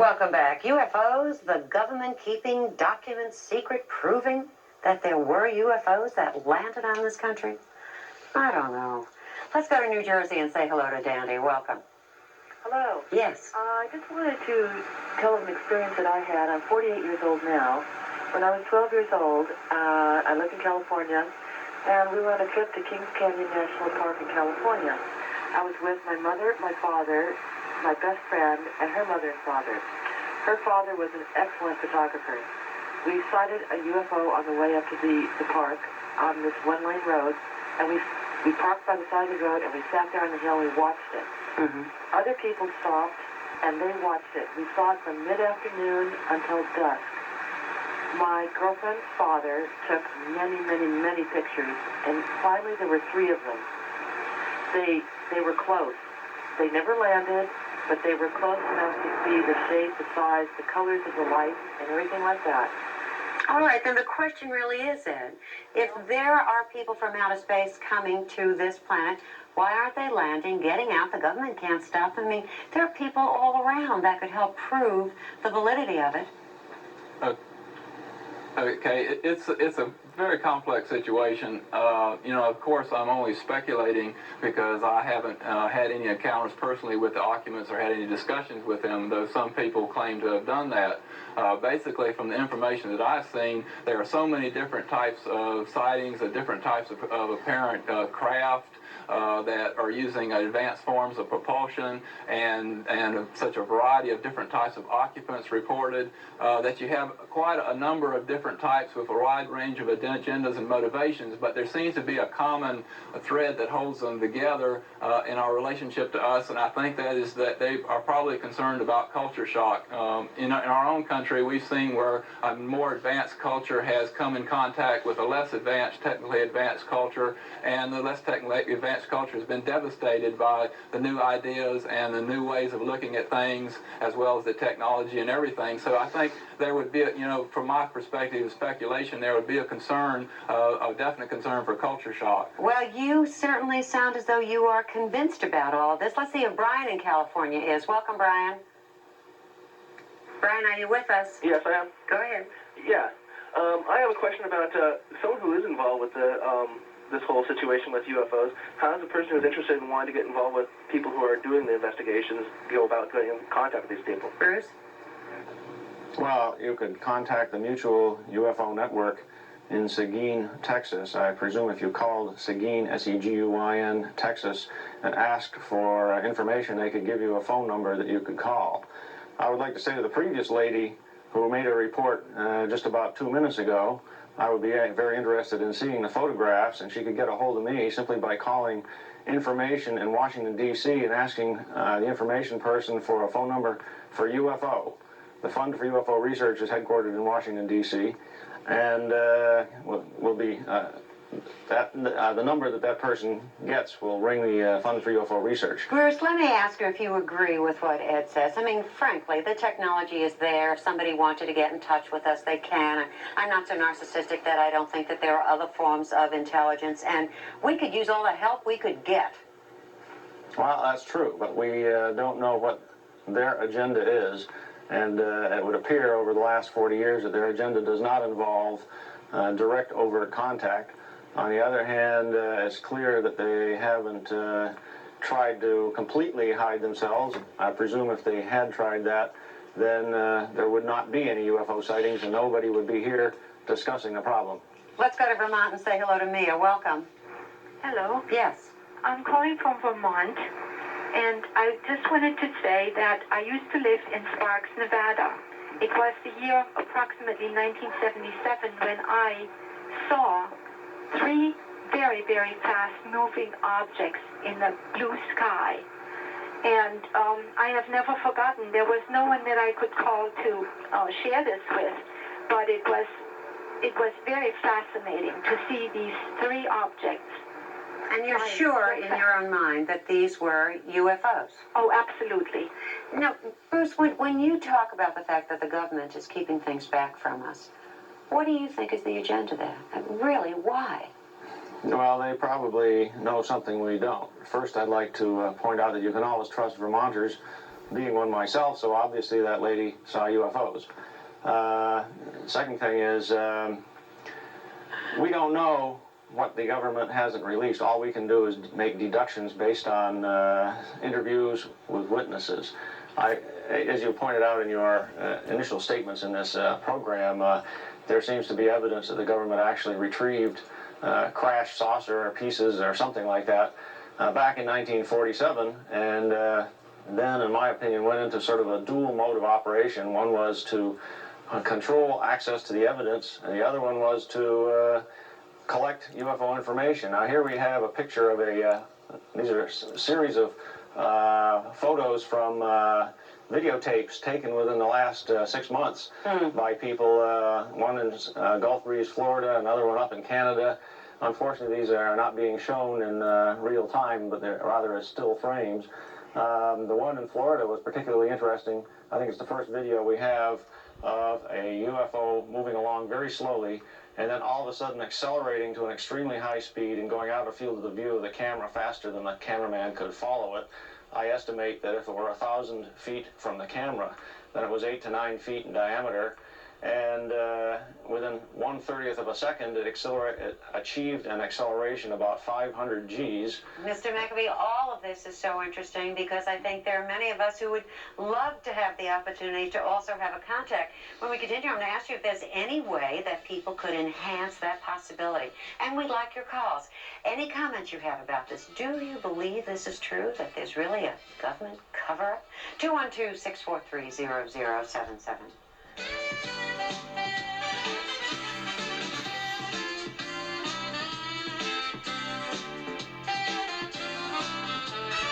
Welcome back. UFOs, the government keeping documents secret, proving that there were UFOs that landed on this country? I don't know. Let's go to New Jersey and say hello to Dandy. Welcome. Hello. Yes. I just wanted to tell of an experience that I had. I'm 48 years old now. When I was 12 years old, I lived in California, and we went on a trip to Kings Canyon National Park in California. I was with my mother, my father, my best friend, and her mother and father. Her father was an excellent photographer. We sighted a UFO on the way up to the park on this one-lane road, and we parked by the side of the road, and we sat there on the hill and we watched it. Mm-hmm. Other people stopped, and they watched it. We saw it from mid-afternoon until dusk. My girlfriend's father took many, many, many pictures, and finally there were 3 of them. They were close. They never landed, but they were close enough to see the shape, the size, the colors of the light, and everything like that. All right, then the question really is, Ed, if there are people from outer space coming to this planet, why aren't they landing, getting out? The government can't stop them. I mean, there are people all around that could help prove the validity of it. Okay, it's a very complex situation. Of course, I'm only speculating because I haven't had any encounters personally with the Occupants or had any discussions with them, though some people claim to have done that. Basically, from the information that I've seen, there are so many different types of sightings, of different types of apparent craft that are using advanced forms of propulsion and such a variety of different types of occupants reported, that you have quite a number of different types with a wide range of agendas and motivations, but there seems to be a common thread that holds them together in our relationship to us, and I think that is that they are probably concerned about culture shock. In our own country, we've seen where a more advanced culture has come in contact with a less advanced, technically advanced culture, and the less technically advanced culture has been devastated by the new ideas and the new ways of looking at things, as well as the technology and everything. So I think there would be, from my perspective of speculation, there would be a concern, a definite concern for culture shock. Well, you certainly sound as though you are convinced about all this. Let's see if Brian in California is. Welcome, Brian. Brian, are you with us? Yes, I am. Go ahead. Yeah. I have a question about someone who is involved with this whole situation with UFOs. How does a person who's interested in wanting to get involved with people who are doing the investigations go about getting in contact with these people? Bruce? Well, you could contact the Mutual UFO Network in Seguin, Texas. I presume if you called Seguin, S-E-G-U-I-N, Texas, and asked for information, they could give you a phone number that you could call. I would like to say to the previous lady who made a report just about 2 minutes ago, I would be very interested in seeing the photographs, and she could get a hold of me simply by calling information in Washington, D.C. and asking the information person for a phone number for UFO. The Fund for UFO Research is headquartered in Washington, D.C., and will be the number that person gets will ring the Fund for UFO Research. Bruce, let me ask you if you agree with what Ed says. I mean, frankly, the technology is there. If somebody wanted to get in touch with us, they can. I'm not so narcissistic that I don't think that there are other forms of intelligence, and we could use all the help we could get. Well, that's true, but we don't know what their agenda is, and it would appear over the last 40 years that their agenda does not involve direct overt contact. On the other hand, it's clear that they haven't tried to completely hide themselves. I presume if they had tried that, then there would not be any UFO sightings and nobody would be here discussing the problem. Let's go to Vermont and say hello to Mia. Welcome. Hello. Yes. I'm calling from Vermont, and I just wanted to say that I used to live in Sparks, Nevada. It was the year approximately 1977 when I saw 3 very, very fast-moving objects in the blue sky. And I have never forgotten. There was no one that I could call to share this with, but it was very fascinating to see these 3 objects. And you're sure in your own mind that these were UFOs? Oh, absolutely. Now, Bruce, when you talk about the fact that the government is keeping things back from us, what do you think is the agenda there? Really, why? Well, they probably know something we don't. First, I'd like to point out that you can always trust Vermonters being one myself, so obviously that lady saw UFOs. Second thing is, we don't know what the government hasn't released. All we can do is make deductions based on interviews with witnesses. As you pointed out in your initial statements in this program, there seems to be evidence that the government actually retrieved crashed saucer pieces or something like that back in 1947, and then, in my opinion, went into sort of a dual mode of operation. One was to control access to the evidence, and the other one was to collect UFO information. Now here we have a picture of these are a series of photos from videotapes taken within the last 6 months by people, one in Gulf Breeze, Florida, another one up in Canada. Unfortunately, these are not being shown in real time, but they're rather as still frames. The one in Florida was particularly interesting. I think it's the first video we have of a UFO moving along very slowly, and then all of a sudden accelerating to an extremely high speed and going out of field of the view of the camera faster than the cameraman could follow it. I estimate that if it were 1,000 feet from the camera, then it was 8 to 9 feet in diameter, and within 1/30th of a second, it achieved an acceleration about 500 Gs. Mr. McAfee, all of this is so interesting because I think there are many of us who would love to have the opportunity to also have a contact. When we continue, I'm going to ask you if there's any way that people could enhance that possibility. And we'd like your calls. Any comments you have about this? Do you believe this is true, that there's really a government cover-up? 212-643-0077.